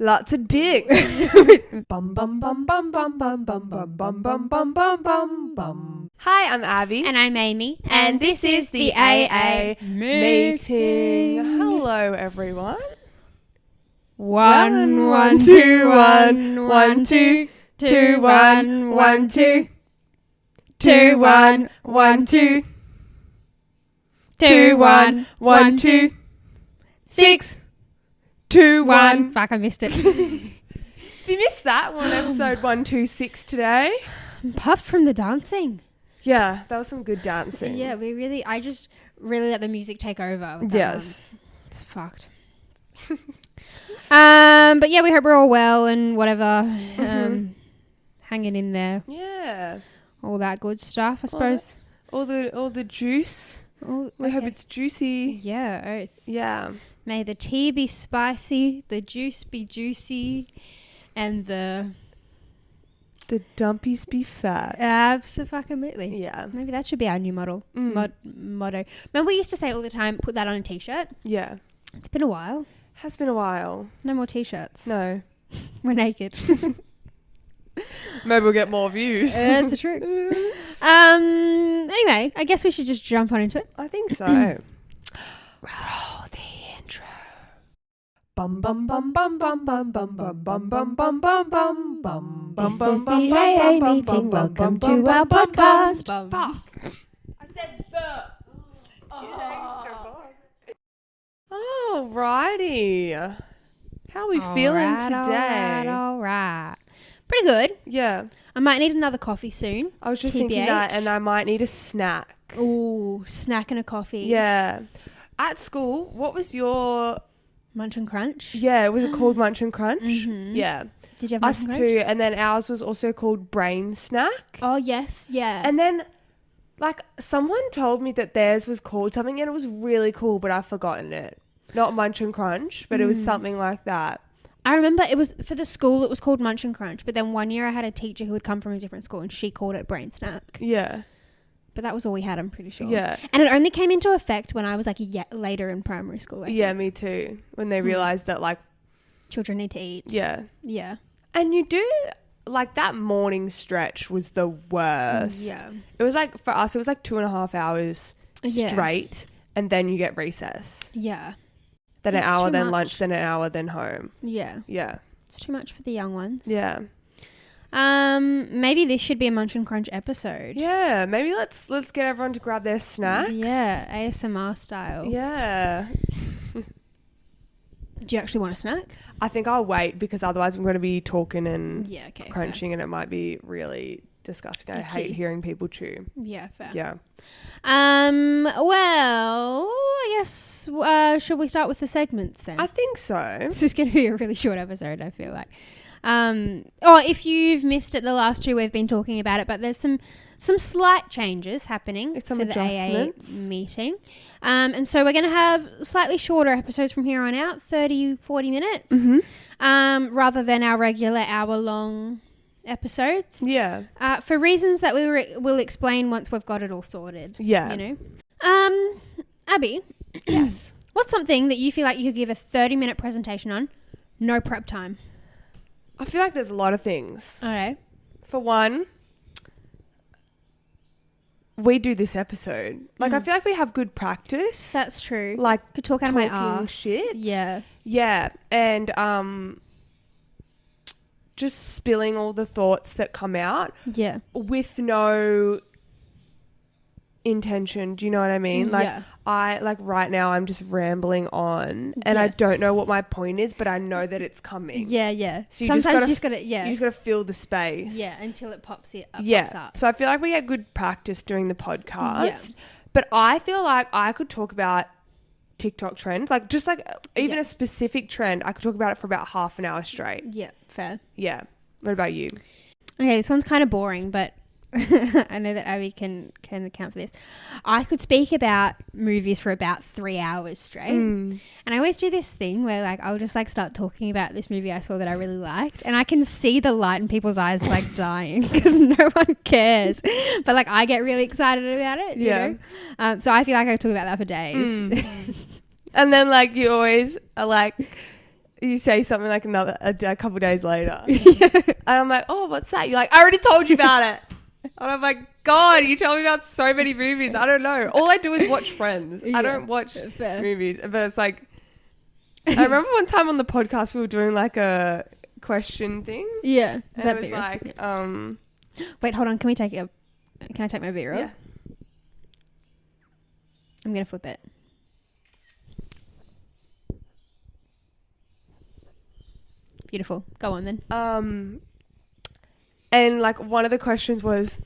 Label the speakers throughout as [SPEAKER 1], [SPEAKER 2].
[SPEAKER 1] Lots of dicks. Bum bum bum bum bum bum bum bum bum bum bum bum bum bum. Hi, I'm Abby.
[SPEAKER 2] And I'm Amy.
[SPEAKER 1] And this is the AA meeting. Hello, everyone.
[SPEAKER 2] 1 1 2 1 1 2 2 1 1 2 2 1 1 2 2 1 1 2 6
[SPEAKER 1] 2 1.
[SPEAKER 2] Fuck, I missed it.
[SPEAKER 1] If you missed that, we're on episode 126 today.
[SPEAKER 2] I'm puffed from the dancing.
[SPEAKER 1] Yeah, that was some good dancing.
[SPEAKER 2] Yeah, I just really let the music take over. With that
[SPEAKER 1] Yes.
[SPEAKER 2] one. It's fucked. But yeah, we hope we're all well and whatever. Hanging in there.
[SPEAKER 1] Yeah.
[SPEAKER 2] All that good stuff, I suppose.
[SPEAKER 1] All the juice. We hope it's juicy.
[SPEAKER 2] Yeah, oath.
[SPEAKER 1] Yeah.
[SPEAKER 2] May the tea be spicy, the juice be juicy, and the
[SPEAKER 1] dumpies be fat.
[SPEAKER 2] Absolutely.
[SPEAKER 1] Yeah.
[SPEAKER 2] Maybe that should be our new motto. Remember we used to say all the time, put that on a t-shirt?
[SPEAKER 1] Yeah.
[SPEAKER 2] It's been a while.
[SPEAKER 1] Has been a while.
[SPEAKER 2] No more t-shirts.
[SPEAKER 1] No.
[SPEAKER 2] We're naked.
[SPEAKER 1] Maybe we'll get more views.
[SPEAKER 2] That's true. Anyway, I guess we should just jump on into it.
[SPEAKER 1] I think so. Roll the intro. Bum bum bum bum bum bum bum bum bum bum bum bum bum bum.
[SPEAKER 2] This is the AA meeting. Welcome to our podcast.
[SPEAKER 1] Fuck. I said the. Alrighty. How are we feeling today?
[SPEAKER 2] All right. Pretty good.
[SPEAKER 1] Yeah.
[SPEAKER 2] I might need another coffee soon.
[SPEAKER 1] I was just
[SPEAKER 2] TBH.
[SPEAKER 1] thinking that, and I might need a snack.
[SPEAKER 2] Ooh, snack and a coffee.
[SPEAKER 1] Yeah. At school, what was your...
[SPEAKER 2] Munch and Crunch?
[SPEAKER 1] Yeah, was it called Munch and Crunch?
[SPEAKER 2] Mm-hmm.
[SPEAKER 1] Yeah.
[SPEAKER 2] Did you have Munch
[SPEAKER 1] Us
[SPEAKER 2] and Crunch?
[SPEAKER 1] too, and then ours was also called Brain Snack.
[SPEAKER 2] Oh, yes, yeah.
[SPEAKER 1] And then, like, someone told me that theirs was called something, and it was really cool, but I've forgotten it. Not Munch and Crunch, but it was something like that.
[SPEAKER 2] I remember it was, for the school, it was called Munch and Crunch, but then one year I had a teacher who had come from a different school, and she called it Brain Snack.
[SPEAKER 1] Yeah.
[SPEAKER 2] But that was all we had, I'm pretty sure.
[SPEAKER 1] Yeah.
[SPEAKER 2] And it only came into effect when I was, like, later in primary school.
[SPEAKER 1] Yeah, me too. When they realised that, like...
[SPEAKER 2] Children need to eat.
[SPEAKER 1] Yeah.
[SPEAKER 2] Yeah.
[SPEAKER 1] And you do... Like, that morning stretch was the worst.
[SPEAKER 2] Yeah.
[SPEAKER 1] It was, like, for us, it was, like, 2.5 hours
[SPEAKER 2] Yeah.
[SPEAKER 1] straight, and then you get recess.
[SPEAKER 2] Yeah.
[SPEAKER 1] Then
[SPEAKER 2] That's
[SPEAKER 1] an hour,
[SPEAKER 2] too
[SPEAKER 1] then
[SPEAKER 2] much.
[SPEAKER 1] lunch, then an hour, then home.
[SPEAKER 2] Yeah.
[SPEAKER 1] Yeah.
[SPEAKER 2] It's too much for the young ones.
[SPEAKER 1] Yeah.
[SPEAKER 2] Maybe this should be a Munch and Crunch episode.
[SPEAKER 1] Yeah. Maybe let's get everyone to grab their snacks.
[SPEAKER 2] Yeah, ASMR style.
[SPEAKER 1] Yeah.
[SPEAKER 2] Do you actually want a snack?
[SPEAKER 1] I think I'll wait because otherwise I'm going to be talking and
[SPEAKER 2] Yeah, okay.
[SPEAKER 1] crunching and it might be really disgusting. I hate hearing people chew.
[SPEAKER 2] Fair. Yeah, fair.
[SPEAKER 1] Yeah.
[SPEAKER 2] Well, I guess, should we start with the segments then?
[SPEAKER 1] I think so.
[SPEAKER 2] This is going to be a really short episode, I feel like. Or if you've missed it, the last two we've been talking about it, but there's some slight changes happening
[SPEAKER 1] Some
[SPEAKER 2] for the
[SPEAKER 1] adjustments.
[SPEAKER 2] AA meeting. And so we're going to have slightly shorter episodes from here on out, 30, 40 minutes, rather than our regular hour-long episodes.
[SPEAKER 1] Yeah.
[SPEAKER 2] For reasons that we'll explain once we've got it all sorted.
[SPEAKER 1] Yeah.
[SPEAKER 2] You know? Abby.
[SPEAKER 1] Yes.
[SPEAKER 2] What's something that you feel like you could give a 30-minute presentation on? No prep time.
[SPEAKER 1] I feel like there's a lot of things.
[SPEAKER 2] Okay.
[SPEAKER 1] For one, we do this episode. Like, I feel like we have good practice.
[SPEAKER 2] That's true.
[SPEAKER 1] Like,
[SPEAKER 2] could talk out of my
[SPEAKER 1] talking
[SPEAKER 2] arse.
[SPEAKER 1] shit.
[SPEAKER 2] Yeah.
[SPEAKER 1] Yeah. And just spilling all the thoughts that come out
[SPEAKER 2] Yeah.
[SPEAKER 1] with no intention. Do you know what I mean? Like,
[SPEAKER 2] Yeah.
[SPEAKER 1] right now I'm just rambling on and I don't know what my point is, but I know that it's coming.
[SPEAKER 2] Yeah, yeah.
[SPEAKER 1] So
[SPEAKER 2] Sometimes
[SPEAKER 1] you
[SPEAKER 2] just gotta,
[SPEAKER 1] You just gotta fill the space.
[SPEAKER 2] Yeah, until it pops
[SPEAKER 1] Yeah.
[SPEAKER 2] up.
[SPEAKER 1] So I feel like we get good practice during the podcast.
[SPEAKER 2] Yeah.
[SPEAKER 1] But I feel like I could talk about TikTok trends, like just like even a specific trend. I could talk about it for about half an hour straight.
[SPEAKER 2] Yeah, fair.
[SPEAKER 1] Yeah. What about you?
[SPEAKER 2] Okay, this one's kind of boring, but I know that Abby can account for this. I could speak about movies for about 3 hours straight. And I always do this thing where like I'll just like start talking about this movie I saw that I really liked, and I can see the light in people's eyes like dying because no one cares. But like I get really excited about it, you know? So I feel like I could talk about that for days.
[SPEAKER 1] And then like you always are like you say something like a couple days later. And I'm like, oh, what's that? You're like, I already told you about it. And I'm like, God, you tell me about so many movies. I don't know. All I do is watch Friends. I don't watch movies. But it's like, I remember one time on the podcast we were doing like a question thing.
[SPEAKER 2] Yeah.
[SPEAKER 1] And it was like,
[SPEAKER 2] wait, hold on. Can I take my B-roll?
[SPEAKER 1] Yeah.
[SPEAKER 2] I'm going to flip it. Beautiful. Go on then.
[SPEAKER 1] And like one of the questions was,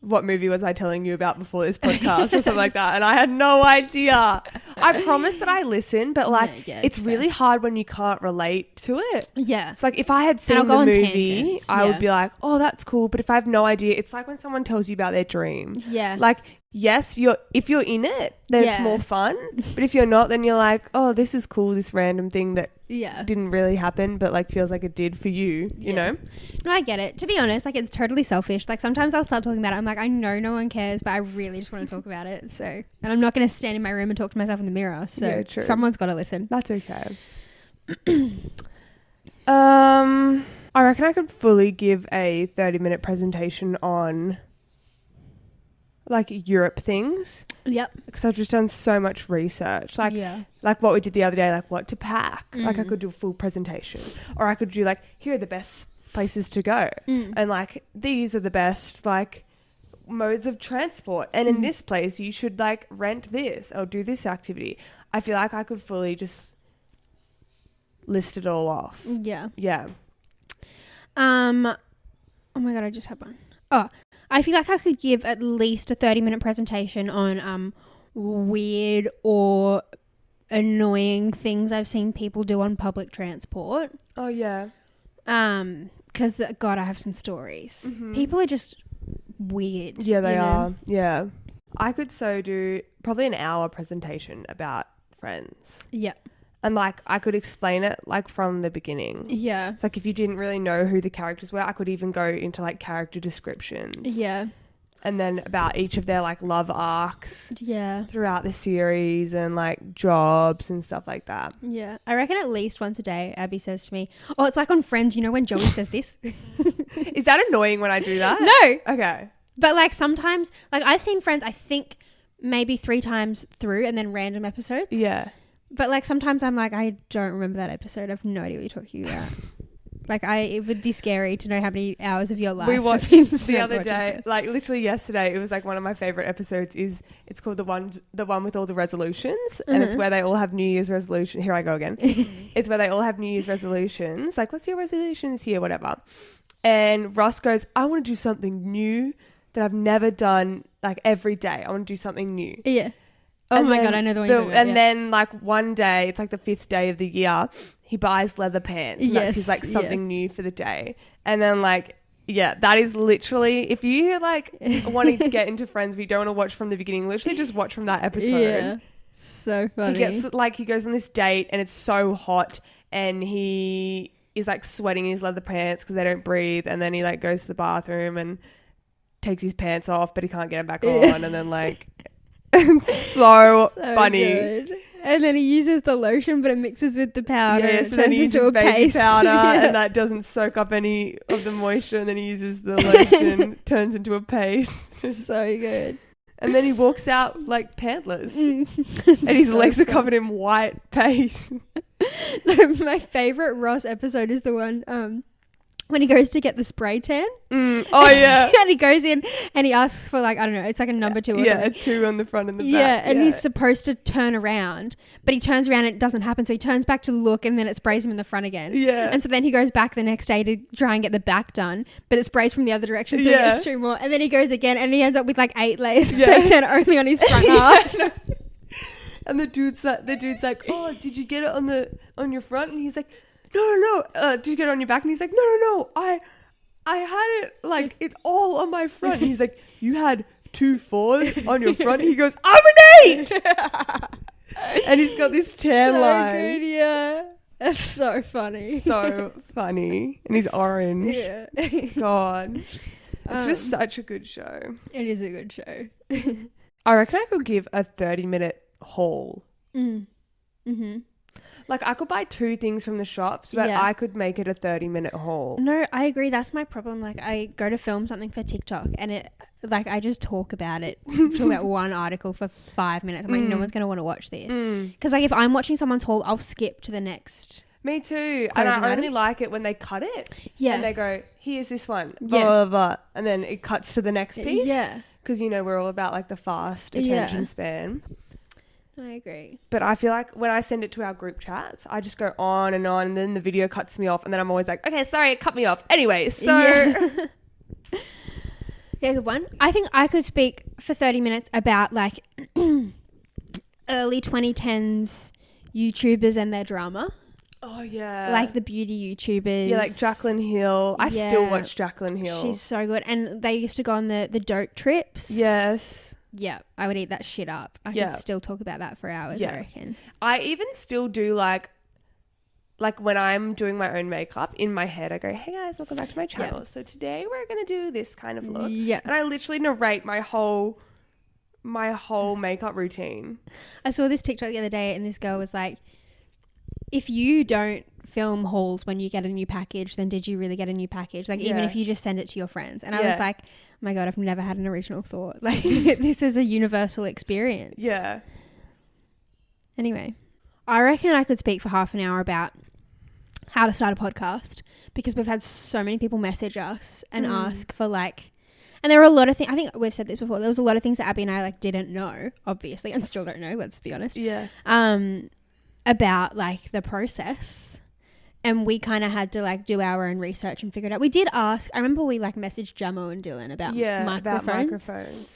[SPEAKER 1] what movie was I telling you about before this podcast or something like that? And I had no idea. I promised that I listened, but like it's really hard when you can't relate to it. Yeah. It's like if I had seen the movie, I would be like, oh, that's cool. But if I have no idea, it's like when someone tells you about their dream. Yeah. Like, yes, if you're in it, then it's more fun. But if you're not, then you're like, oh, this is cool, this random thing that didn't really happen, but like feels like it did for you, you know?
[SPEAKER 2] No, I get it. To be honest, like it's totally selfish. Like sometimes I'll start talking about it. I'm like, I know no one cares, but I really just want to talk about it. So, and I'm not going to stand in my room and talk to myself in the mirror. So someone's got to listen.
[SPEAKER 1] That's okay. I reckon I could fully give a 30-minute presentation on like Europe things. Yep. Because I've just done so much research. Like, like what we did the other day, like what to pack. Like I could do a full presentation. Or I could do like, here are the best places to go. And like, these are the best like modes of transport. And in this place, you should like rent this or do this activity. I feel like I could fully just list it all off. Yeah. Yeah. Oh
[SPEAKER 2] my God, I just had one. Oh, I feel like I could give at least a 30-minute presentation on weird or annoying things I've seen people do on public transport.
[SPEAKER 1] Oh, yeah.
[SPEAKER 2] Because, God, I have some stories. Mm-hmm. People are just weird.
[SPEAKER 1] Yeah, they are. Yeah. I could do probably an hour presentation about Friends. Yeah. And, like, I could explain it, like, from the beginning. Yeah. It's like if you didn't really know who the characters were, I could even go into, like, character descriptions. Yeah. And then about each of their, like, love arcs. Yeah. Throughout the series and, like, jobs and stuff like that.
[SPEAKER 2] Yeah. I reckon at least once a day, Abby says to me, oh, it's like on Friends, you know when Joey says this?
[SPEAKER 1] Is that annoying when I do that?
[SPEAKER 2] No.
[SPEAKER 1] Okay.
[SPEAKER 2] But, like, sometimes, like, I've seen Friends, I think, maybe 3 times through and then random episodes. Yeah. But, like, sometimes I'm like, I don't remember that episode. I have no idea what you're talking about. Like, it would be scary to know how many hours of your life
[SPEAKER 1] we watched the other day. Like, literally yesterday, it was, like, one of my favourite episodes it's called the one with all the resolutions. And it's where they all have New Year's resolutions. Here I go again. It's where they all have New Year's resolutions. Like, what's your resolution this year? Whatever. And Ross goes, I want to do something new that I've never done, like, every day. I want to do something new. Yeah.
[SPEAKER 2] Oh my God, I know the one you're talking about.
[SPEAKER 1] And then, like, one day, it's like the 5th day of the year, he buys leather pants. And that's his, like, something new for the day. And then, like, yeah, that is literally, if you, like, want to get into Friends, but you don't want to watch from the beginning, literally just watch from that episode. Yeah.
[SPEAKER 2] So funny.
[SPEAKER 1] He goes on this date, and it's so hot, and he is, like, sweating in his leather pants because they don't breathe. And then he, like, goes to the bathroom and takes his pants off, but he can't get them back on. And then, like... It's so funny.
[SPEAKER 2] Good. And then he uses the lotion, but it mixes with the powder.
[SPEAKER 1] Yeah, so then he uses a baby powder, and that doesn't soak up any of the moisture. And then he uses the lotion, turns into a paste.
[SPEAKER 2] So good.
[SPEAKER 1] And then he walks out like pantless, and his legs are covered in white paste.
[SPEAKER 2] No, my favorite Ross episode is the one when he goes to get the spray tan.
[SPEAKER 1] Oh, yeah.
[SPEAKER 2] And he goes in and he asks for, like, I don't know, it's like a number 2 or something.
[SPEAKER 1] Yeah, a 2 on the front and the back.
[SPEAKER 2] Yeah, and he's supposed to turn around, but he turns around and it doesn't happen. So he turns back to look, and then it sprays him in the front again. Yeah. And so then he goes back the next day to try and get the back done, but it sprays from the other direction, so he gets 2 more. And then he goes again, and he ends up with like 8 layers of spray tan only on his front half.
[SPEAKER 1] No. And the dude's like, oh, did you get it on your front? And he's like, no. Did you get it on your back? And he's like, no. I had it like it all on my front. And he's like, you had 2 4s on your front? And he goes, I'm an 8. And he's got this tan line.
[SPEAKER 2] Good, yeah. That's so funny.
[SPEAKER 1] So funny. And he's orange. Yeah. God. It's just such a good show.
[SPEAKER 2] It is a good show.
[SPEAKER 1] I reckon I could give a 30-minute haul. Mm-hmm. Like, I could buy 2 things from the shops, but I could make it a 30-minute haul.
[SPEAKER 2] No, I agree. That's my problem. Like, I go to film something for TikTok and it, like, I just talk about it. Talk about one article for 5 minutes. I'm like, no one's going to want to watch this. Because, like, if I'm watching someone's haul, I'll skip to the next.
[SPEAKER 1] Me too. And I only like it when they cut it. Yeah. And they go, here's this one. Blah, blah, blah. And then it cuts to the next piece. Yeah. Because, you know, we're all about, like, the fast attention span.
[SPEAKER 2] I agree.
[SPEAKER 1] But I feel like when I send it to our group chats, I just go on, and then the video cuts me off, and then I'm always like, okay, sorry, it cut me off. Anyway, so...
[SPEAKER 2] Yeah, good one. I think I could speak for 30 minutes about, like, early 2010s YouTubers and their drama.
[SPEAKER 1] Oh, yeah.
[SPEAKER 2] Like the beauty YouTubers.
[SPEAKER 1] Yeah, like Jaclyn Hill. I still watch Jaclyn Hill.
[SPEAKER 2] She's so good. And they used to go on the dope trips.
[SPEAKER 1] Yes.
[SPEAKER 2] Yeah, I would eat that shit up. I could still talk about that for hours, I reckon.
[SPEAKER 1] I even still do like when I'm doing my own makeup, in my head I go, hey guys, welcome back to my channel. So today we're going to do this kind of look. Yeah. And I literally narrate my whole makeup routine.
[SPEAKER 2] I saw this TikTok the other day and this girl was like, if you don't film hauls when you get a new package, then did you really get a new package? Like even if you just send it to your friends. And I was like, oh my God, I've never had an original thought. Like this is a universal experience.
[SPEAKER 1] Yeah.
[SPEAKER 2] Anyway, I reckon I could speak for half an hour about how to start a podcast because we've had so many people message us and ask for like, and there were a lot of things, I think we've said this before, there was a lot of things that Abby and I like didn't know, obviously, and still don't know, let's be honest.
[SPEAKER 1] Yeah.
[SPEAKER 2] About like the process. And we kind of had to like do our own research and figure it out. We did ask, I remember we like messaged Jamo and Dylan about microphones.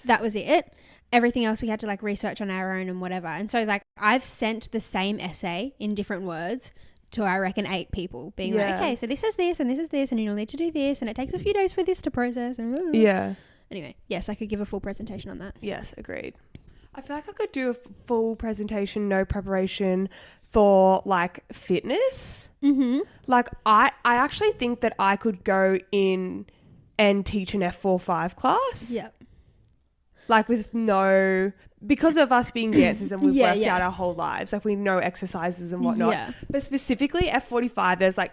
[SPEAKER 2] That was it. Everything else we had to like research on our own and whatever. And so like I've sent the same essay in different words to I reckon 8 people being like, okay, so this is this and this is this and you'll need to do this and it takes a few days for this to process and anyway, yes, I could give a full presentation on that.
[SPEAKER 1] Yes, agreed. I feel like I could do a full presentation, no preparation for like fitness. Mm-hmm. Like I actually think that I could go in and teach an F45 class.
[SPEAKER 2] Yeah.
[SPEAKER 1] Like with because of us being dancers and we've worked out our whole lives, like we know exercises and whatnot. Yeah. But specifically F45, there's like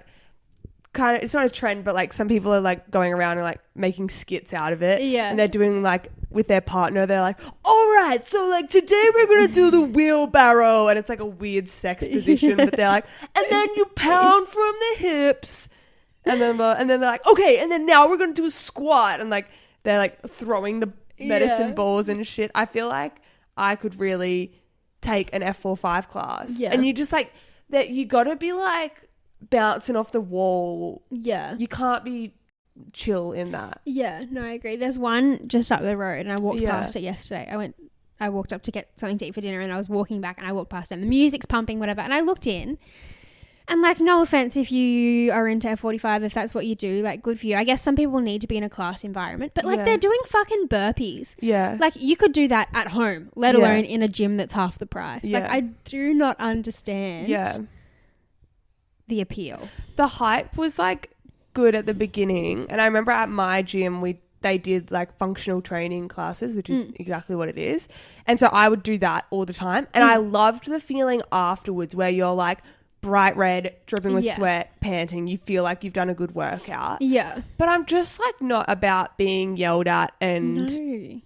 [SPEAKER 1] kind of, it's not a trend, but like some people are like going around and like making skits out of it. Yeah. And they're doing like with their partner, they're like, all right, so like today we're going to do the wheelbarrow. And it's like a weird sex position, but they're like, and then you pound from the hips. And then they're like, okay, and then now we're going to do a squat. And like, they're like throwing the medicine balls and shit. I feel like I could really take an F45 class. Yeah. And you just like, that you got to be like bouncing off the wall. Yeah. You can't be chill in that.
[SPEAKER 2] Yeah, no, I agree. There's one just up the road and I walked past it yesterday. I walked up to get something to eat for dinner and I was walking back and I walked past it and the music's pumping, whatever. And I looked in and like, no offense if you are into F45, if that's what you do, like good for you. I guess some people need to be in a class environment, but like they're doing fucking burpees. Yeah. Like you could do that at home, let alone in a gym that's half the price. Yeah. Like I do not understand the appeal.
[SPEAKER 1] The hype was like good at the beginning, and I remember at my gym they did like functional training classes, which is exactly what it is, and so I would do that all the time, and I loved the feeling afterwards where you're like bright red, dripping with sweat, panting, you feel like you've done a good workout. But I'm just like not about being yelled at and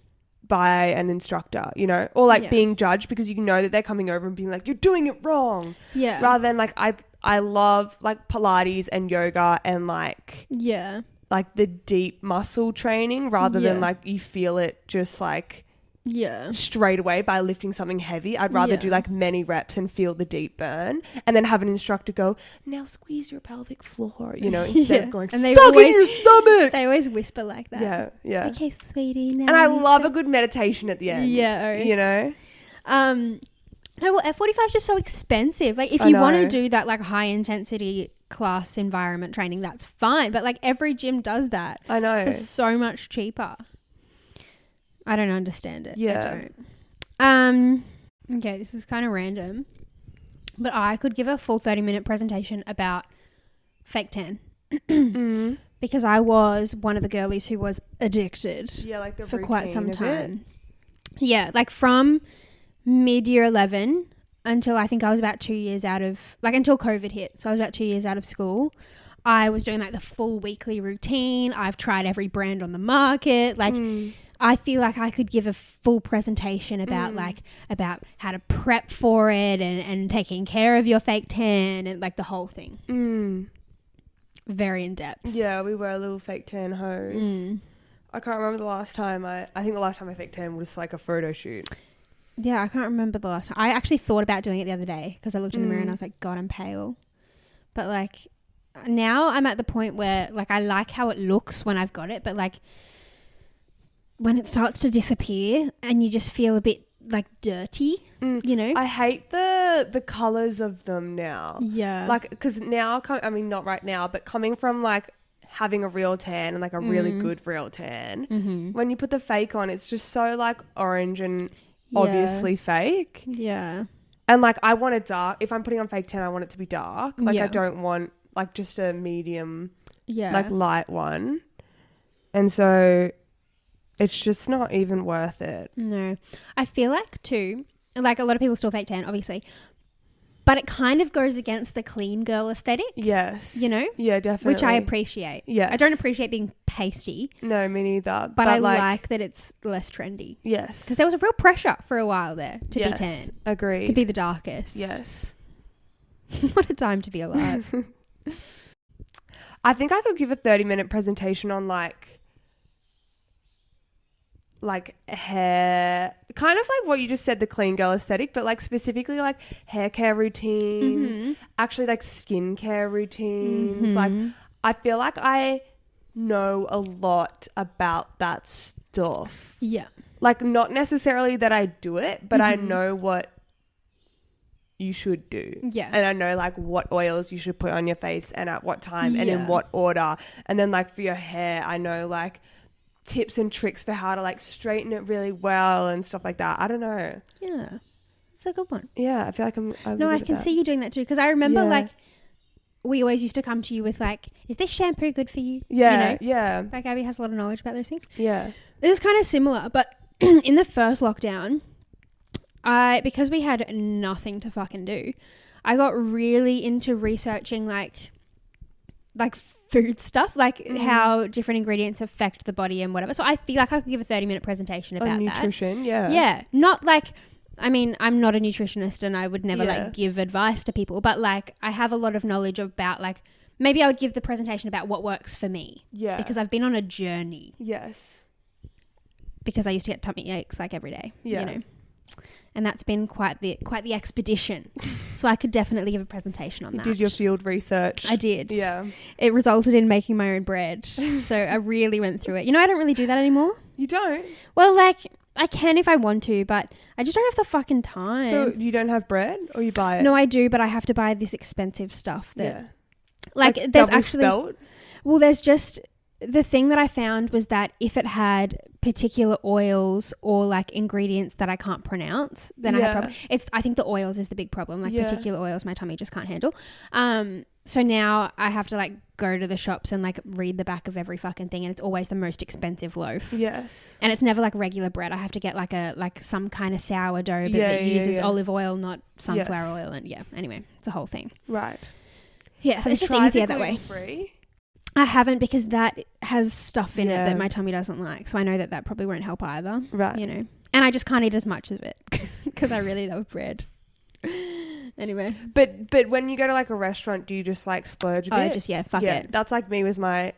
[SPEAKER 1] by an instructor, you know, or like being judged because you know that they're coming over and being like, you're doing it wrong, rather than like I love like Pilates and yoga and like like the deep muscle training rather than like you feel it just like straight away by lifting something heavy. I'd rather do like many reps and feel the deep burn and then have an instructor go, now squeeze your pelvic floor, you know, instead of going, and suck in your stomach.
[SPEAKER 2] They always whisper like that.
[SPEAKER 1] Yeah.
[SPEAKER 2] Okay, sweetie. Now
[SPEAKER 1] and I love a good meditation at the end.
[SPEAKER 2] Yeah.
[SPEAKER 1] You know?
[SPEAKER 2] No, well, F45 is just so expensive. Like, if you want to do that, like, high-intensity class environment training, that's fine. But, like, every gym does that.
[SPEAKER 1] I know.
[SPEAKER 2] For so much cheaper. I don't understand it.
[SPEAKER 1] Yeah.
[SPEAKER 2] I don't. Okay, this is kind of random. But I could give a full 30-minute presentation about fake tan. Because I was one of the girlies who was addicted
[SPEAKER 1] like
[SPEAKER 2] for quite some time. Yeah, like from mid-year 11 until I think I was about 2 years out of, like, until COVID hit. So I was about 2 years out of school. I was doing like the full weekly routine. I've tried every brand on the market. Like, I feel like I could give a full presentation about about how to prep for it and taking care of your fake tan and like the whole thing. Very in depth.
[SPEAKER 1] Yeah, we were little fake tan hoes. I can't remember the last time I think the last time I fake tan was like a photo shoot.
[SPEAKER 2] Yeah, I can't remember the last time. I actually thought about doing it the other day because I looked in the mirror and I was like, God, I'm pale. But like now I'm at the point where like I like how it looks when I've got it, but like when it starts to disappear and you just feel a bit like dirty, you know?
[SPEAKER 1] I hate the colours of them now.
[SPEAKER 2] Yeah.
[SPEAKER 1] Like, because now, I mean, not right now, but coming from like having a real tan and like a really good real tan, when you put the fake on, it's just so like orange and obviously fake.
[SPEAKER 2] Yeah.
[SPEAKER 1] And like I want it dark. If I'm putting on fake tan, I want it to be dark. Like I don't want like just a medium, like light one. And so it's just not even worth it.
[SPEAKER 2] No. I feel like too, like a lot of people still fake tan, obviously, but it kind of goes against the clean girl aesthetic.
[SPEAKER 1] Yes.
[SPEAKER 2] You know?
[SPEAKER 1] Yeah, definitely.
[SPEAKER 2] Which I appreciate.
[SPEAKER 1] Yes.
[SPEAKER 2] I don't appreciate being pasty.
[SPEAKER 1] No, me neither.
[SPEAKER 2] But I like that it's less trendy.
[SPEAKER 1] Yes.
[SPEAKER 2] Because there was a real pressure for a while there to be tan.
[SPEAKER 1] Agreed.
[SPEAKER 2] To be the darkest.
[SPEAKER 1] Yes.
[SPEAKER 2] What a time to be alive.
[SPEAKER 1] I think I could give a 30-minute presentation on like hair, kind of like what you just said, the clean girl aesthetic, but like specifically like hair care routines, actually like skincare routines. Like I feel like I know a lot about that stuff.
[SPEAKER 2] Yeah.
[SPEAKER 1] Like not necessarily that I do it, but I know what you should do.
[SPEAKER 2] Yeah.
[SPEAKER 1] And I know like what oils you should put on your face and at what time and in what order. And then like for your hair, I know like tips and tricks for how to like straighten it really well and stuff like that. I don't know.
[SPEAKER 2] Yeah. It's a good one.
[SPEAKER 1] Yeah. I feel like
[SPEAKER 2] I can see you doing that too. Because I remember like we always used to come to you with like, is this shampoo good for you?
[SPEAKER 1] Yeah.
[SPEAKER 2] You know?
[SPEAKER 1] Yeah.
[SPEAKER 2] Like Abby has a lot of knowledge about those things.
[SPEAKER 1] Yeah.
[SPEAKER 2] This is kind of similar, but in the first lockdown, because we had nothing to fucking do, I got really into researching like food stuff, like how different ingredients affect the body and whatever. So I feel like I could give a 30-minute presentation about
[SPEAKER 1] nutrition,
[SPEAKER 2] that. Yeah. Not like, I mean, I'm not a nutritionist and I would never like give advice to people, but like I have a lot of knowledge about like, maybe I would give the presentation about what works for me. Yeah. Because I've been on a journey.
[SPEAKER 1] Yes. Because
[SPEAKER 2] I used to get tummy aches like every day.
[SPEAKER 1] Yeah.
[SPEAKER 2] You know. And that's been quite the expedition. So I could definitely give a presentation on that.
[SPEAKER 1] You did your field research.
[SPEAKER 2] I did.
[SPEAKER 1] Yeah.
[SPEAKER 2] It resulted in making my own bread. So I really went through it. You know, I don't really do that anymore.
[SPEAKER 1] You don't?
[SPEAKER 2] Well, like, I can if I want to, but I just don't have the fucking time.
[SPEAKER 1] So you don't have bread or you buy it?
[SPEAKER 2] No, I do, but I have to buy this expensive stuff that...
[SPEAKER 1] Yeah.
[SPEAKER 2] Like there's
[SPEAKER 1] double
[SPEAKER 2] actually...
[SPEAKER 1] spelt?
[SPEAKER 2] Well, there's just... The thing that I found was that if it had particular oils or like ingredients that I can't pronounce, then I have problems. I think the oils is the big problem. Like particular oils, my tummy just can't handle. So now I have to like go to the shops and like read the back of every fucking thing, and it's always the most expensive loaf.
[SPEAKER 1] Yes.
[SPEAKER 2] And it's never like regular bread. I have to get like some kind of sourdough, but that uses olive oil, not sunflower oil. And anyway, it's a whole thing.
[SPEAKER 1] Right.
[SPEAKER 2] Yeah, so it's just easier that way.
[SPEAKER 1] Free?
[SPEAKER 2] I haven't, because that has stuff in it that my tummy doesn't like. So I know that probably won't help either. Right. You know, and I just can't eat as much of it because I really love bread. Anyway.
[SPEAKER 1] But when you go to like a restaurant, do you just like splurge a bit?
[SPEAKER 2] Oh, just, fuck it.
[SPEAKER 1] That's like me with my...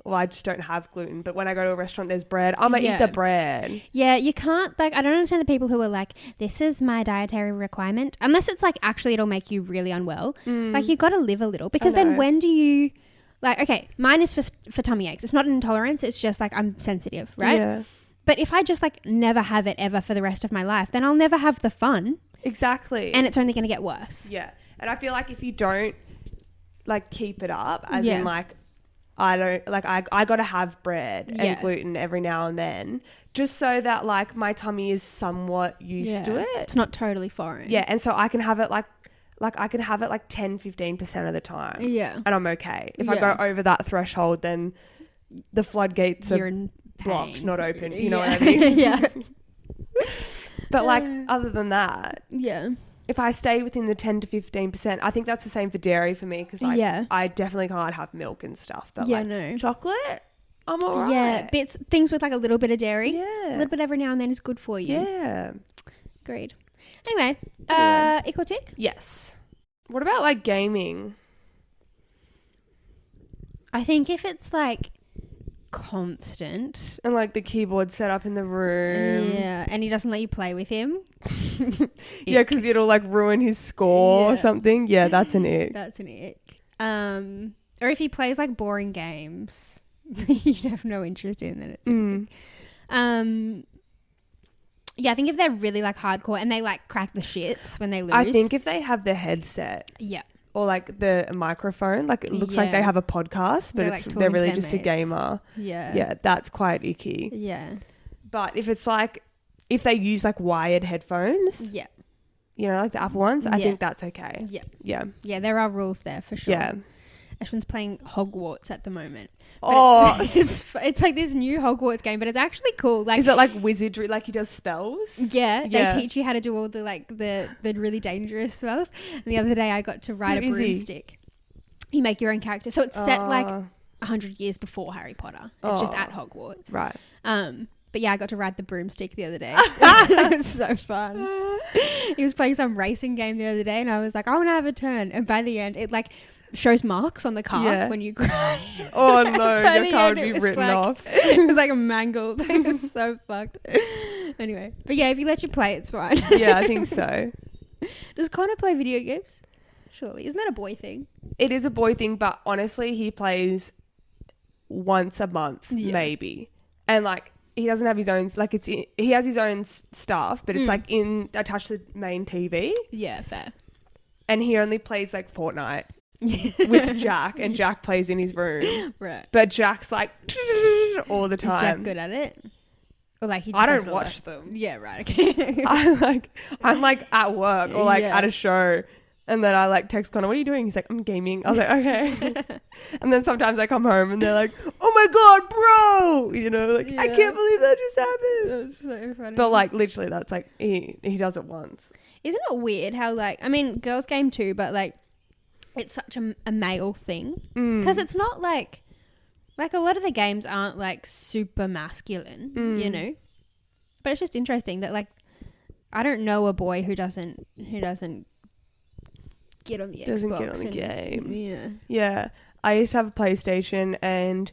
[SPEAKER 1] Well, I just don't have gluten, but when I go to a restaurant, there's bread. I'm going to eat the bread.
[SPEAKER 2] Yeah, you can't, like, I don't understand the people who are like, this is my dietary requirement. Unless it's like, actually, it'll make you really unwell. Like, you got to live a little. Because then when do you... Like, okay, mine is for tummy aches. It's not an intolerance. It's just like I'm sensitive, right? Yeah. But if I just like never have it ever for the rest of my life, then I'll never have the fun.
[SPEAKER 1] Exactly.
[SPEAKER 2] And it's only going to get worse.
[SPEAKER 1] Yeah. And I feel like if you don't like keep it up, as in like, I don't, like I got to have bread and gluten every now and then, just so that like my tummy is somewhat used to it.
[SPEAKER 2] It's not totally foreign.
[SPEAKER 1] Yeah. And so I can have it like I can have it like 10-15% of the time. Yeah. And I'm okay. If I go over that threshold, then the floodgates are blocked, not open. You know what I mean? Yeah. But like other than that.
[SPEAKER 2] Yeah.
[SPEAKER 1] if I stay within the 10 to 15%, I think that's the same for dairy for me because I definitely can't have milk and stuff. But chocolate, I'm all right.
[SPEAKER 2] Yeah, things with like a little bit of dairy.
[SPEAKER 1] Yeah.
[SPEAKER 2] A little bit every now and then is good for you.
[SPEAKER 1] Yeah.
[SPEAKER 2] Agreed. Anyway, ick or tick?
[SPEAKER 1] Yes. What about like gaming?
[SPEAKER 2] I think if it's like constant
[SPEAKER 1] and like the keyboard set up in the room,
[SPEAKER 2] and he doesn't let you play with him,
[SPEAKER 1] because it'll like ruin his score or something. That's an ick.
[SPEAKER 2] That's an ick. Or if he plays like boring games you have no interest in, then it's I think if they're really like hardcore and they like crack the shits when they lose,
[SPEAKER 1] I think if they have the headset or like the microphone, like it looks like they have a podcast, but they're really just a gamer. That's quite icky. But if it's like if they use like wired headphones, like the Apple ones, I think that's okay.
[SPEAKER 2] There are rules there for sure. Ashwin's playing Hogwarts at the moment. It's like this new Hogwarts game, but it's actually cool. Like,
[SPEAKER 1] is it like wizardry? Like he does spells?
[SPEAKER 2] They teach you how to do all the like the really dangerous spells. And the other day I got to ride a broomstick. You make your own character, so it's set like 100 years before Harry Potter. It's just at Hogwarts,
[SPEAKER 1] right?
[SPEAKER 2] But I got to ride the broomstick the other day. It was so fun. He was playing some racing game the other day, and I was like, I want to have a turn. And by the end, it like shows marks on the car when you crash.
[SPEAKER 1] Oh no, your car would be written off.
[SPEAKER 2] It was like a mangled. It was so fucked. Anyway, but if you let you play, it's fine.
[SPEAKER 1] I think so.
[SPEAKER 2] Does Connor play video games? Surely. Isn't that a boy thing?
[SPEAKER 1] It is a boy thing, but honestly, he plays once a month, maybe. And like, he doesn't have his own, like he has his own stuff, but it's like attached to the main TV.
[SPEAKER 2] Yeah, fair.
[SPEAKER 1] And he only plays like Fortnite. With Jack, and Jack plays in his room,
[SPEAKER 2] right?
[SPEAKER 1] But Jack's like all the time.
[SPEAKER 2] Is Jack good at it? Or like
[SPEAKER 1] I don't watch them.
[SPEAKER 2] Yeah, right. Okay.
[SPEAKER 1] I'm like at work or like at a show, and then I like text Connor, "What are you doing?" He's like, "I'm gaming." I was like, "Okay." And then sometimes I come home and they're like, "Oh my god, bro!" You know, like I can't believe that just happened.
[SPEAKER 2] That's so funny.
[SPEAKER 1] But like literally, that's like he does it once.
[SPEAKER 2] Isn't it weird how like girls game too, but like. It's such a male thing because it's not like a lot of the games aren't like super masculine, you know. But it's just interesting that like I don't know a boy who doesn't get on the Xbox
[SPEAKER 1] game. Yeah. I used to have a PlayStation, and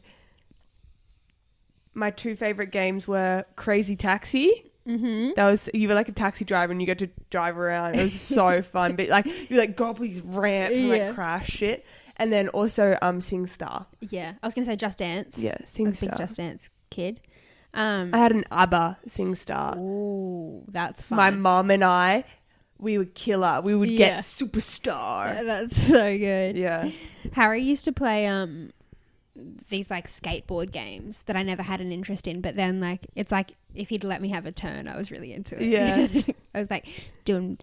[SPEAKER 1] my two favorite games were Crazy Taxi. You were like a taxi driver and you get to drive around. It was so fun, but like you like go up these ramps and like crash shit. And then also SingStar.
[SPEAKER 2] I was gonna say Just Dance.
[SPEAKER 1] SingStar.
[SPEAKER 2] I was a big Just Dance kid.
[SPEAKER 1] I had an ABBA SingStar.
[SPEAKER 2] Oh, that's fun.
[SPEAKER 1] My mom and I, we would killer. We would get Superstar.
[SPEAKER 2] That's so good.
[SPEAKER 1] Yeah.
[SPEAKER 2] Harry used to play these like skateboard games that I never had an interest in, but then like it's like if he'd let me have a turn, I was really into it. I was like doing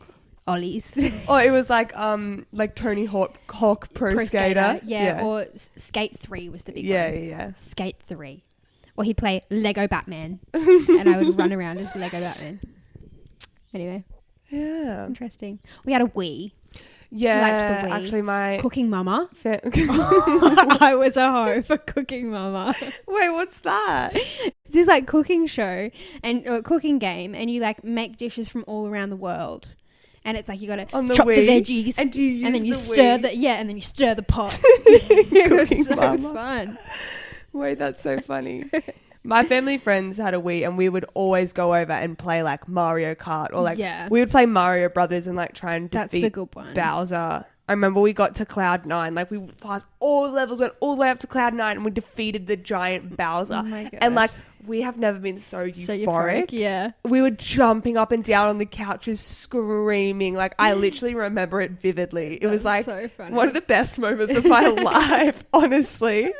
[SPEAKER 2] ollies.
[SPEAKER 1] It was like Tony Hawk Pro Skater.
[SPEAKER 2] Or Skate 3 was the big one.
[SPEAKER 1] Yeah.
[SPEAKER 2] Skate 3. Or he'd play Lego Batman and I would run around as Lego Batman. Anyway.
[SPEAKER 1] Yeah.
[SPEAKER 2] Interesting. We had a Wii.
[SPEAKER 1] Yeah, actually my
[SPEAKER 2] Cooking Mama. I was a hoe for Cooking Mama.
[SPEAKER 1] Wait, what's that?
[SPEAKER 2] It's this like cooking show and cooking game, and you like make dishes from all around the world. And it's like you got to chop the veggies and then you stir and then you stir the pot. It was so fun.
[SPEAKER 1] Wait, that's so funny. My family friends had a Wii, and we would always go over and play like Mario Kart, or like we would play Mario Brothers and like try and defeat Bowser. I remember we got to Cloud 9, like we passed all the levels, went all the way up to Cloud 9, and we defeated the giant Bowser. Oh my God. And like we have never been so euphoric.
[SPEAKER 2] Yeah,
[SPEAKER 1] we were jumping up and down on the couches, screaming. Like I literally remember it vividly. It was like so one of the best moments of my life, honestly.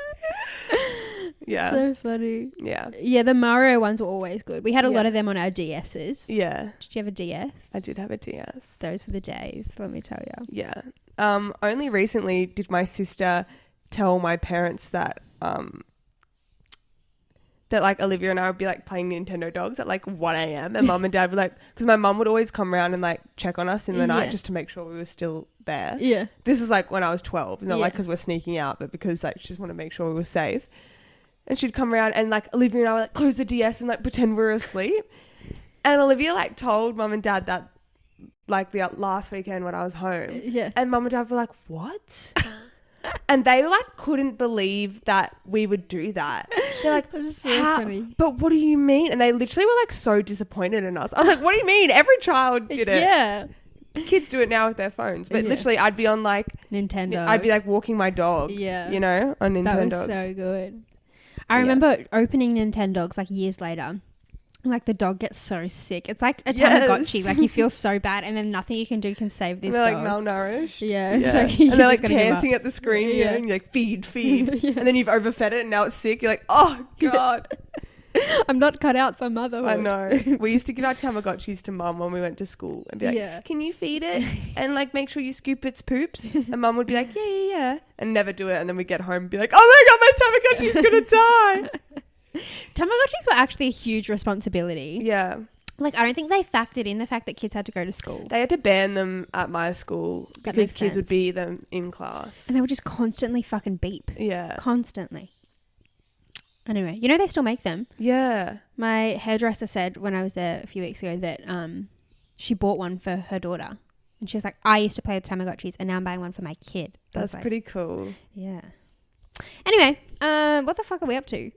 [SPEAKER 1] Yeah.
[SPEAKER 2] So funny.
[SPEAKER 1] Yeah.
[SPEAKER 2] Yeah, the Mario ones were always good. We had a lot of them on our DSs.
[SPEAKER 1] Yeah.
[SPEAKER 2] Did you have a DS?
[SPEAKER 1] I did have a DS.
[SPEAKER 2] Those were the days, let me tell you.
[SPEAKER 1] Yeah. Only recently did my sister tell my parents that that like Olivia and I would be like playing Nintendo Dogs at like 1 a.m. and mum and dad would like, because my mum would always come around and like check on us in the night just to make sure we were still there.
[SPEAKER 2] Yeah.
[SPEAKER 1] This is like when I was 12, not like because we're sneaking out, but because like she just want to make sure we were safe. And she'd come around and like Olivia and I would like close the DS and like pretend we were asleep. And Olivia like told mum and dad that like the last weekend when I was home.
[SPEAKER 2] Yeah.
[SPEAKER 1] And mum and dad were like, what? And they like couldn't believe that we would do that. They're like,
[SPEAKER 2] that's so funny.
[SPEAKER 1] But what do you mean? And they literally were like so disappointed in us. I was like, what do you mean? Every child did it.
[SPEAKER 2] Yeah.
[SPEAKER 1] Kids do it now with their phones. But literally I'd be on like
[SPEAKER 2] Nintendo.
[SPEAKER 1] I'd be like walking my dog.
[SPEAKER 2] Yeah.
[SPEAKER 1] You know, on Nintendo.
[SPEAKER 2] That was so good. I remember opening Nintendogs like years later. Like the dog gets so sick. It's like a Tamagotchi. Like you feel so bad, and then nothing you can do can save this dog.
[SPEAKER 1] They're like malnourished.
[SPEAKER 2] Yeah.
[SPEAKER 1] So and they're like panting at the screen, you know, and you're like feed, and then you've overfed it, and now it's sick. You're like, oh god,
[SPEAKER 2] I'm not cut out for motherhood.
[SPEAKER 1] I know. We used to give our Tamagotchis to mum when we went to school and be like, can you feed it and like make sure you scoop its poops? And mum would be like, yeah, and never do it. And then we get home and be like, oh my god, my Tamagotchi's gonna die.
[SPEAKER 2] Tamagotchis were actually a huge responsibility.
[SPEAKER 1] Yeah.
[SPEAKER 2] Like, I don't think they factored in the fact that kids had to go to school.
[SPEAKER 1] They had to ban them at my school because kids would be them in class.
[SPEAKER 2] And they would just constantly fucking beep.
[SPEAKER 1] Yeah.
[SPEAKER 2] Constantly. Anyway, you know they still make them.
[SPEAKER 1] Yeah.
[SPEAKER 2] My hairdresser said when I was there a few weeks ago that she bought one for her daughter. And she was like, I used to play with Tamagotchis and now I'm buying one for my kid.
[SPEAKER 1] That's pretty cool.
[SPEAKER 2] Yeah. Anyway, what the fuck are we up to?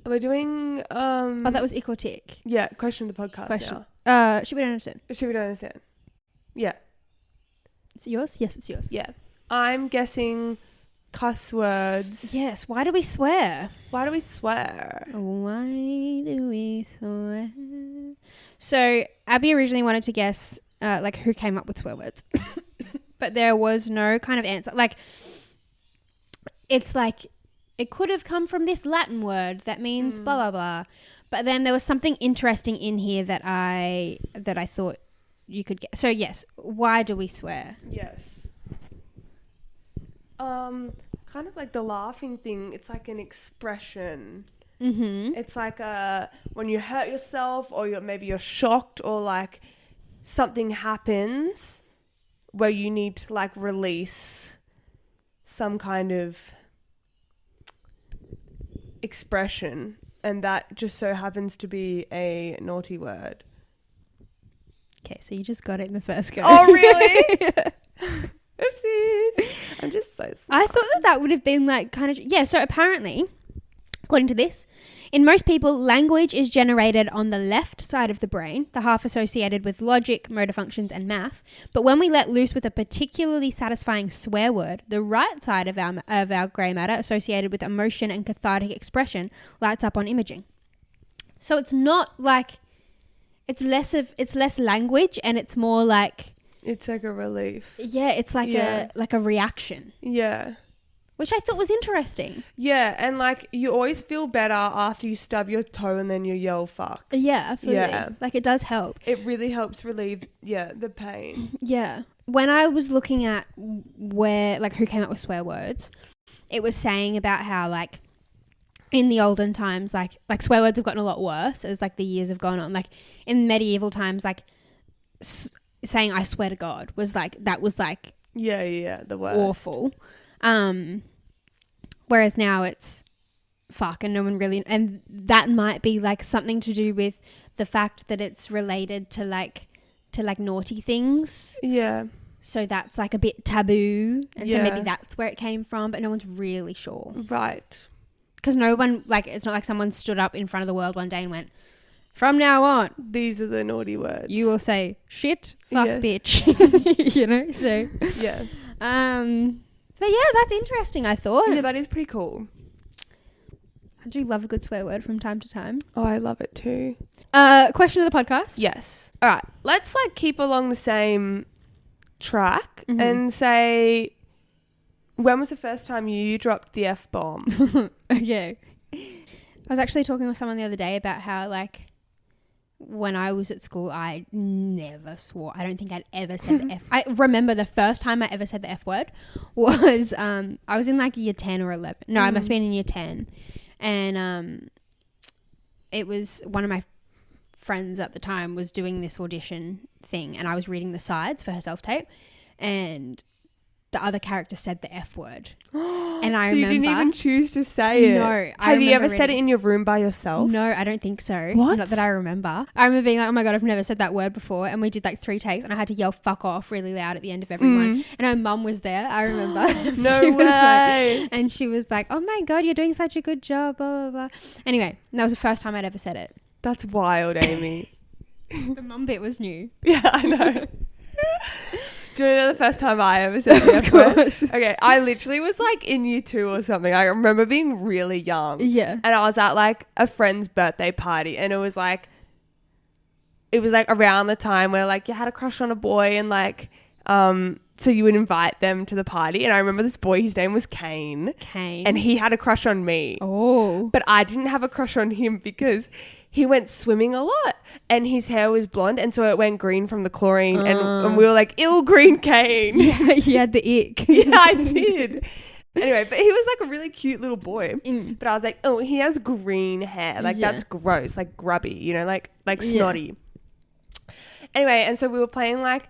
[SPEAKER 1] We're doing
[SPEAKER 2] oh, that was ick or tick.
[SPEAKER 1] Yeah, question of the podcast now.
[SPEAKER 2] Should we don't understand?
[SPEAKER 1] Should we don't understand? Yeah.
[SPEAKER 2] Is it yours? Yes, it's yours.
[SPEAKER 1] Yeah. I'm guessing cuss words.
[SPEAKER 2] Yes. Why do we swear?
[SPEAKER 1] Why do we swear?
[SPEAKER 2] Why do we swear? So Abby originally wanted to guess like who came up with swear words. But there was no kind of answer. Like it's like it could have come from this Latin word that means blah, blah, blah. But then there was something interesting in here that I thought you could get. So, yes, why do we swear?
[SPEAKER 1] Yes. Kind of like the laughing thing. It's like an expression.
[SPEAKER 2] Mm-hmm.
[SPEAKER 1] It's like when you hurt yourself or maybe you're shocked or like something happens where you need to like release some kind of expression, and that just so happens to be a naughty word.
[SPEAKER 2] Okay, so you just got it in the first go.
[SPEAKER 1] Oh, really? Oopsies. I'm just so smart.
[SPEAKER 2] I thought that would have been like kind of... Yeah, so apparently, according to this, in most people, language is generated on the left side of the brain, the half associated with logic, motor functions, and math. But when we let loose with a particularly satisfying swear word, the right side of our grey matter, associated with emotion and cathartic expression, lights up on imaging. So it's not like... It's less language, and it's more like...
[SPEAKER 1] It's like a relief.
[SPEAKER 2] Yeah, it's like a reaction.
[SPEAKER 1] Yeah.
[SPEAKER 2] Which I thought was interesting.
[SPEAKER 1] Yeah, and like you always feel better after you stub your toe and then you yell fuck.
[SPEAKER 2] Yeah, absolutely.
[SPEAKER 1] Yeah.
[SPEAKER 2] Like it does help.
[SPEAKER 1] It really helps relieve, the pain.
[SPEAKER 2] Yeah. When I was looking at where, like who came up with swear words, it was saying about how like in the olden times, like swear words have gotten a lot worse as like the years have gone on. Like in medieval times, like saying I swear to God was like, that was like
[SPEAKER 1] the worst.
[SPEAKER 2] Awful. Whereas now it's fuck and no one really, and that might be like something to do with the fact that it's related to like naughty things.
[SPEAKER 1] Yeah.
[SPEAKER 2] So that's like a bit taboo. And so maybe that's where it came from, but no one's really sure.
[SPEAKER 1] Right.
[SPEAKER 2] Because no one, like, it's not like someone stood up in front of the world one day and went, from now on,
[SPEAKER 1] these are the naughty words.
[SPEAKER 2] You will say shit, fuck, bitch. You know, so.
[SPEAKER 1] Yes.
[SPEAKER 2] But yeah, that's interesting, I thought.
[SPEAKER 1] Yeah, that is pretty cool.
[SPEAKER 2] I do love a good swear word from time to time.
[SPEAKER 1] Oh, I love it too.
[SPEAKER 2] Question of the podcast?
[SPEAKER 1] Yes. All right. Let's like keep along the same track and say, when was the first time you dropped the F-bomb?
[SPEAKER 2] Okay. I was actually talking with someone the other day about how like when I was at school, I never swore. I don't think I'd ever said the F. I remember the first time I ever said the F word was I was in like year 10 or 11. No, I must have been in year 10. And it was one of my friends at the time was doing this audition thing, and I was reading the sides for her self-tape, and the other character said the F word. And I remember...
[SPEAKER 1] you didn't even choose to say it?
[SPEAKER 2] No.
[SPEAKER 1] Have you ever said it in your room by yourself?
[SPEAKER 2] No, I don't think so.
[SPEAKER 1] What?
[SPEAKER 2] Not that I remember. I remember being like, oh my God, I've never said that word before. And we did like 3 takes, and I had to yell fuck off really loud at the end of every one. And her mum was there, I remember.
[SPEAKER 1] No way.
[SPEAKER 2] And she was like, oh my God, you're doing such a good job, blah, blah, blah. Anyway, that was the first time I'd ever said it.
[SPEAKER 1] That's wild, Amy.
[SPEAKER 2] The mum bit was new.
[SPEAKER 1] Yeah, I know. Do you know the first time I ever said the F word? Okay, I literally was like in year 2 or something. I remember being really young.
[SPEAKER 2] Yeah.
[SPEAKER 1] And I was at like a friend's birthday party, and it was like around the time where like you had a crush on a boy, and like so you would invite them to the party. And I remember this boy, his name was Kane. And he had a crush on me.
[SPEAKER 2] Oh.
[SPEAKER 1] But I didn't have a crush on him because he went swimming a lot and his hair was blonde, and so it went green from the chlorine, and we were like, ill green Kane.
[SPEAKER 2] Yeah, you had the ick.
[SPEAKER 1] Yeah, I did. Anyway, but he was like a really cute little boy. But I was like, oh, he has green hair. Like, that's gross. Like, grubby, you know, like snotty. Yeah. Anyway, and so we were playing like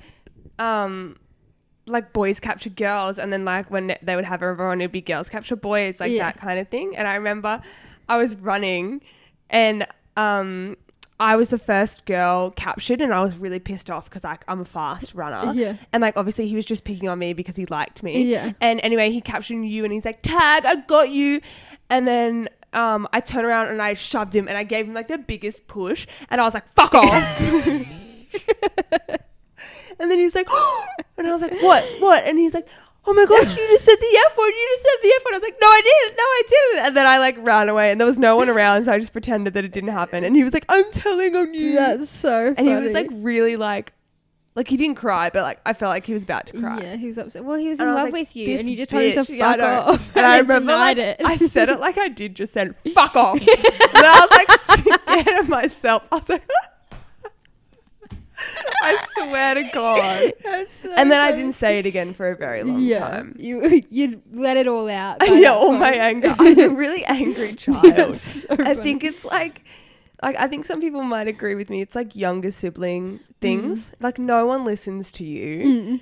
[SPEAKER 1] boys capture girls, and then like when they would have everyone, it'd be girls capture boys, like that kind of thing. And I remember I was running, and I was the first girl captured, and I was really pissed off because like I'm a fast runner. Yeah. And like obviously he was just picking on me because he liked me. Yeah. And anyway, he captured you, and he's like, tag, I got you. And then I turned around and I shoved him, and I gave him like the biggest push, and I was like, fuck off. And then he was like, oh! And I was like, what? And he's like, oh my gosh, you just said the F word. You just said the F word. I was like, no, I didn't. And then I like ran away, and there was no one around, so I just pretended that it didn't happen. And he was like, I'm telling on you.
[SPEAKER 2] That's so funny.
[SPEAKER 1] And he was like really like he didn't cry, but like I felt like he was about to cry.
[SPEAKER 2] Yeah, he was upset. Well, he was in love with you, and you just told him to fuck off.
[SPEAKER 1] And I remember like, I said it like I did, just said, fuck off. And I was like scared of myself. I was like, I swear to God. That's so and then funny. I didn't say it again for a very long time.
[SPEAKER 2] You let it all out.
[SPEAKER 1] Yeah, all my anger. I was a really angry child. So I think it's like I think some people might agree with me. It's like younger sibling things. Like no one listens to you.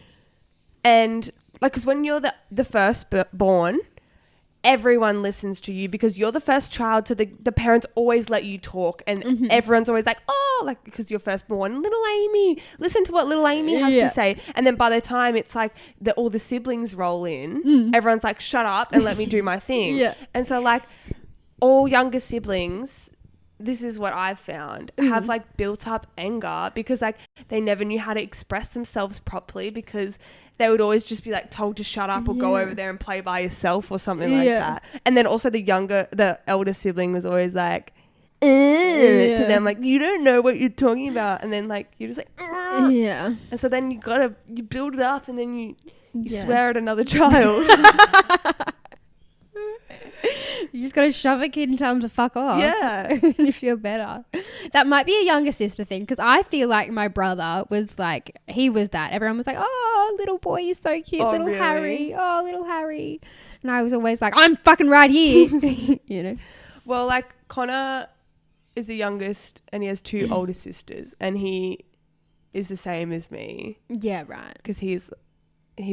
[SPEAKER 1] And like, because when you're the first born, everyone listens to you because you're the first child, so the parents always let you talk, and everyone's always like, oh, like because you're first born, little Amy, listen to what little Amy has to say. And then by the time it's like all the siblings roll in, everyone's like, shut up and let me do my thing. And so like all younger siblings, this is what I've found, have like built up anger because like they never knew how to express themselves properly because they would always just be like told to shut up or go over there and play by yourself or something like that. And then also the elder sibling was always like, to them, like, you don't know what you're talking about. And then like, you're just like, and so then you build it up, and then you swear at another child.
[SPEAKER 2] You just gotta shove a kid and tell them to fuck off.
[SPEAKER 1] Yeah.
[SPEAKER 2] And you feel better. That might be a younger sister thing, because I feel like my brother was like, he was that. Everyone was like, oh, little boy, you're so cute. Oh, little really? Harry. Oh, little Harry. And I was always like, I'm fucking right here. You know? Well,
[SPEAKER 1] like Connor is the youngest, and he has 2 older sisters, and he is the same as me.
[SPEAKER 2] Yeah, right.
[SPEAKER 1] Because he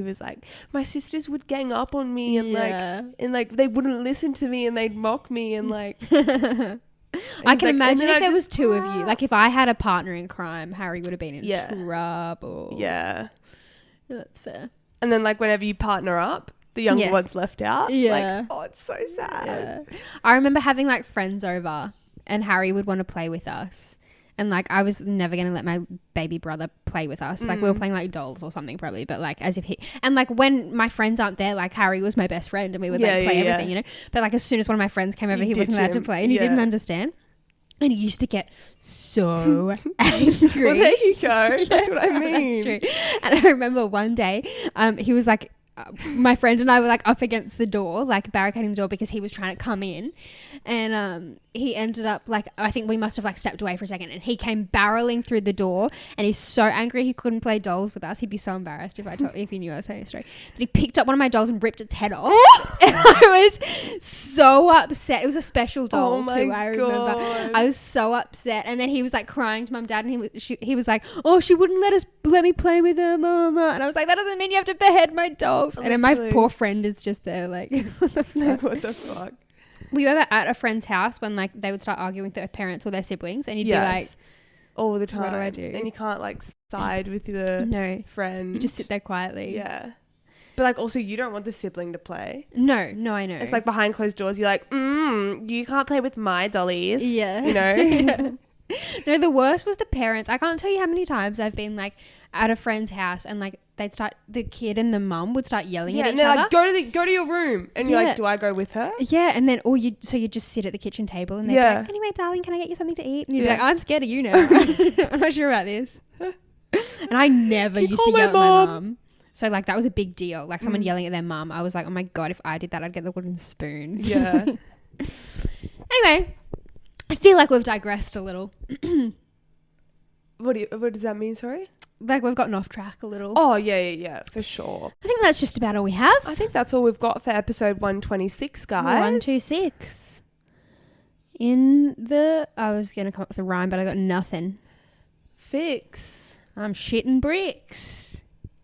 [SPEAKER 1] was like, my sisters would gang up on me, and like they wouldn't listen to me, and they'd mock me, and like and
[SPEAKER 2] I can imagine if there was 2 of you, like if I had a partner in crime, Harry would have been in trouble.
[SPEAKER 1] Yeah,
[SPEAKER 2] that's fair.
[SPEAKER 1] And then like whenever you partner up, the younger one's left out. Like, oh, it's so sad.
[SPEAKER 2] I remember having like friends over, and Harry would want to play with us. And like, I was never going to let my baby brother play with us. Like we were playing like dolls or something probably, but like as if and like when my friends aren't there, like Harry was my best friend, and we would like play everything, you know? But like as soon as one of my friends came over, he wasn't allowed to play, and he didn't understand. And he used to get so angry.
[SPEAKER 1] Well, there you go. That's what I mean.
[SPEAKER 2] That's true. And I remember one day, he was like, my friend and I were like up against the door, like barricading the door because he was trying to come in, and he ended up like, I think we must have like stepped away for a second, and he came barreling through the door, and he's so angry he couldn't play dolls with us. He'd be so embarrassed if he knew I was telling a story. That he picked up one of my dolls and ripped its head off. And I was so upset. It was a special doll too, I remember. I was so upset, and then he was like crying to mum and dad, and he was like, oh, she wouldn't let me play with her, mama. And I was like, that doesn't mean you have to behead my dolls. And then my poor friend is just there like, what the fuck? Were you ever at a friend's house when like they would start arguing with their parents or their siblings, and you'd be like,
[SPEAKER 1] all the time,
[SPEAKER 2] what do I do?
[SPEAKER 1] And you can't like side with the friend.
[SPEAKER 2] You just sit there quietly.
[SPEAKER 1] Yeah. But like also you don't want the sibling to play.
[SPEAKER 2] No, I know.
[SPEAKER 1] It's like behind closed doors. You're like, you can't play with my dollies.
[SPEAKER 2] Yeah.
[SPEAKER 1] You know?
[SPEAKER 2] Yeah. No, the worst was the parents. I can't tell you how many times I've been like at a friend's house and like the kid and the mum would start yelling at each other.
[SPEAKER 1] Like, go to your room. And you're like, do I go with her?
[SPEAKER 2] Yeah. And then, you just sit at the kitchen table and they'd be like, anyway, darling, can I get you something to eat? And you'd be like, I'm scared of you now. I'm not sure about this. And I never used to yell at my mum. So like that was a big deal. Like someone yelling at their mum. I was like, oh my God, if I did that, I'd get the wooden spoon. Yeah. Anyway, I feel like we've digressed a little.
[SPEAKER 1] What does that mean, sorry?
[SPEAKER 2] Like we've gotten off track a little.
[SPEAKER 1] Oh, yeah, for sure.
[SPEAKER 2] I think that's just about all we have.
[SPEAKER 1] I think that's all we've got for episode 126, guys.
[SPEAKER 2] 126. I was going to come up with a rhyme, but I got nothing.
[SPEAKER 1] Fix.
[SPEAKER 2] I'm shitting bricks.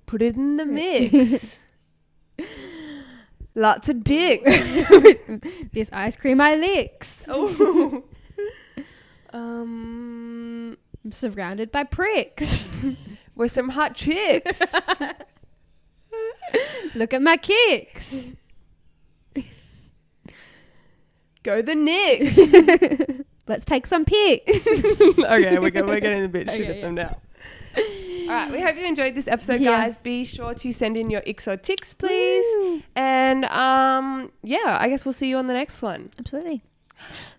[SPEAKER 1] Put it in the mix. Lots of dicks.
[SPEAKER 2] This ice cream I licks.
[SPEAKER 1] Oh.
[SPEAKER 2] I'm surrounded by pricks.
[SPEAKER 1] We're some hot chicks.
[SPEAKER 2] Look at my kicks.
[SPEAKER 1] Go the Knicks.
[SPEAKER 2] Let's take some pics.
[SPEAKER 1] Okay, we're getting a bit shit at them now. All right, we hope you enjoyed this episode, guys. Be sure to send in your icks or ticks, please. Woo. And I guess we'll see you on the next one.
[SPEAKER 2] Absolutely.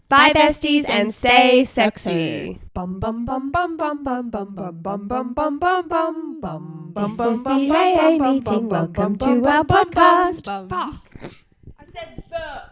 [SPEAKER 1] Bye, besties, and stay sexy. Bum bum bum bum bum bum bum bum bum bum bum bum bum bum.
[SPEAKER 2] This is the AA meeting. Welcome to our podcast.
[SPEAKER 1] Fuck. I said the.